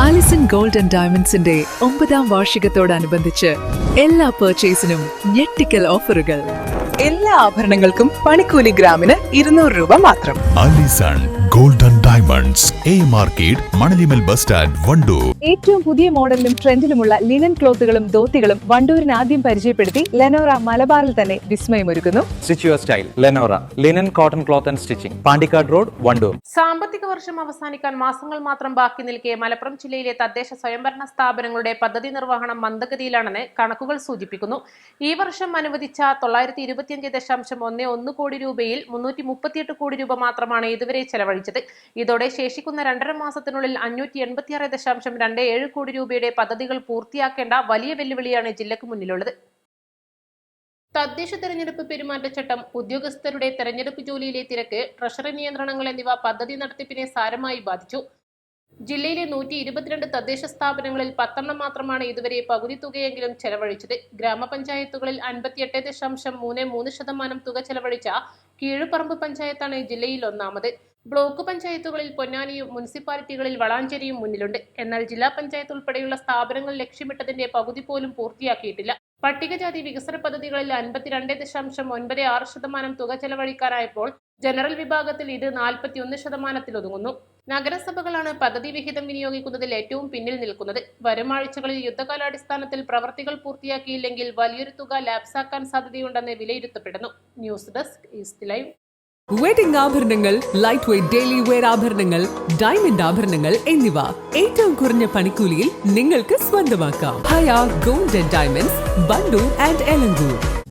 Alison gold and ഡയമണ്ട്സിന്റെ 9ാം വാർഷികത്തോടനുബന്ധിച്ച് എല്ലാ പർച്ചേസിനും ഞെട്ടിക്കൽ ഓഫറുകൾ. എല്ലാ ആഭരണങ്ങൾക്കും പണിക്കൂലി ഗ്രാമിന് 200 രൂപ മാത്രം. Alison gold and diamonds, A market, Manalimal bus stand, Wandoor. ഏറ്റവും പുതിയ മോഡലിലും ട്രെൻഡിലുമുള്ള ലിനൻ ക്ലോത്തുകളും ധോത്തികളും വണ്ടൂരിന് ആദ്യം പരിചയപ്പെടുത്തി ലെനോറ മലബാറിൽ തന്നെ വിസ്മയമൊരുക്കുന്നു. Stitch your style Lenora linen cotton cloth and stitching, Pandikkad road, Wandoor. സാമ്പത്തിക വർഷം അവസാനിക്കാൻ മാസങ്ങൾ മാത്രം ബാക്കി നിൽക്കെ മലപ്പുറം ജില്ലയിലെ തദ്ദേശ സ്വയംഭരണ സ്ഥാപനങ്ങളുടെ പദ്ധതി നിർവഹണം മന്ദഗതിയിലാണെന്ന് കണക്കുകൾ സൂചിപ്പിക്കുന്നു. ഈ വർഷം അനുവദിച്ച 925.11 കോടി രൂപയിൽ 338 കോടി രൂപ മാത്രമാണ് ഇതുവരെ ചെലവഴിച്ചത്. ഇതോടെ ശേഷിക്കുന്ന 2.5 മാസത്തിനുള്ളിൽ 586.27 കോടി രൂപയുടെ പദ്ധതികൾ പൂർത്തിയാക്കേണ്ട വലിയ വെല്ലുവിളിയാണ് ജില്ലക്ക് മുന്നിലുള്ളത്. തദ്ദേശ തെരഞ്ഞെടുപ്പ് പെരുമാറ്റച്ചട്ടം, ഉദ്യോഗസ്ഥരുടെ തെരഞ്ഞെടുപ്പ് ജോലിയിലെ തിരക്ക്, ട്രഷറി നിയന്ത്രണങ്ങൾ എന്നിവ പദ്ധതി നടത്തിപ്പിനെ സാരമായി ബാധിച്ചു. ജില്ലയിലെ 122 തദ്ദേശ സ്ഥാപനങ്ങളിൽ 10 മാത്രമാണ് ഇതുവരെ പകുതി തുകയെങ്കിലും ചെലവഴിച്ചത്. ഗ്രാമപഞ്ചായത്തുകളിൽ 58.33% തുക ചെലവഴിച്ച കീഴുപറമ്പ് പഞ്ചായത്താണ് ജില്ലയിൽ ഒന്നാമത്. ബ്ലോക്ക് പഞ്ചായത്തുകളിൽ പൊന്നാനിയും മുനിസിപ്പാലിറ്റികളിൽ വളാഞ്ചേരിയും മുന്നിലുണ്ട്. എന്നാൽ ജില്ലാ പഞ്ചായത്ത് ഉൾപ്പെടെയുള്ള സ്ഥാപനങ്ങൾ ലക്ഷ്യമിട്ടതിന്റെ പകുതി പോലും പൂർത്തിയാക്കിയിട്ടില്ല. പട്ടികജാതി വികസന പദ്ധതികളിൽ 52.96% തുക ചെലവഴിക്കാനായപ്പോൾ ജനറൽ വിഭാഗത്തിൽ ഇത് 41% ഒതുങ്ങുന്നു. നഗരസഭകളാണ് പദ്ധതി വിഹിതം വിനിയോഗിക്കുന്നതിൽ ഏറ്റവും പിന്നിൽ നിൽക്കുന്നത്. വരും ആഴ്ചകളിൽ യുദ്ധകാലാടിസ്ഥാനത്തിൽ പ്രവർത്തികൾ പൂർത്തിയാക്കിയില്ലെങ്കിൽ വലിയൊരു തുക ലാപ്സാക്കാൻ സാധ്യതയുണ്ടെന്ന് വിലയിരുത്തപ്പെടുന്നു. News desk East live. Wedding ആഭരണങ്ങൾ, ലൈറ്റ് വെയ്റ്റ് ഡെയിലി വെയർ ആഭരണങ്ങൾ, ഡയമണ്ട് ആഭരണങ്ങൾ എന്നിവ ഏറ്റവും കുറഞ്ഞ പണിക്കൂലിയിൽ നിങ്ങൾക്ക് സ്വന്തമാക്കാം. Haya gold and diamonds, Wandoor and Elankur.